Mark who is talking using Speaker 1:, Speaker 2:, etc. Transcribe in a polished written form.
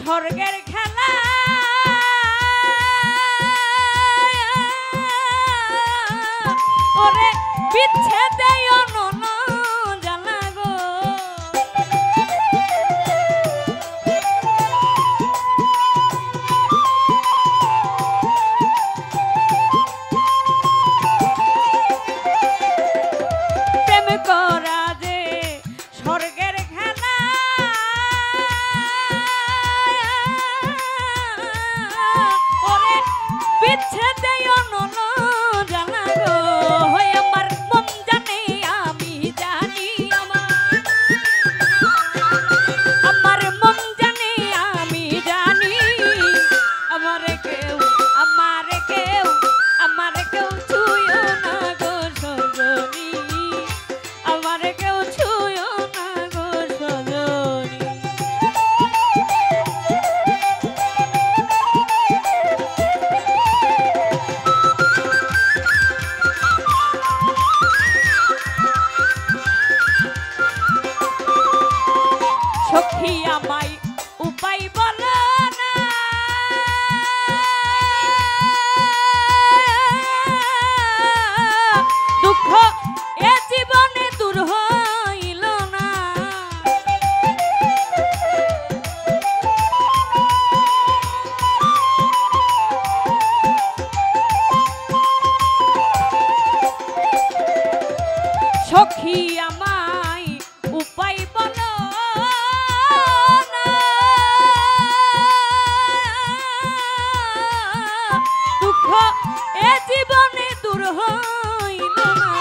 Speaker 1: স্বর্গের খেলা ওরে বিচ্ছেদে অনন জানা গো প্রেম করা যে স্বর্গের খেলা ওরে বিচ্ছেদে অনন জানা গো আমার মন জানে আমি জানি আমার মন জানে আমি জানি আমারে কেউ ছুঁয়ো না গো সজনী আমারে কেউ ছুঁয়ো না গো সজনী সখী আমায় উপায় বলো না দুঃখ এ জীবনে দূর হইল না সখী আমায় উপায় বলো না দুঃখ এ জীবনে দূর হইল না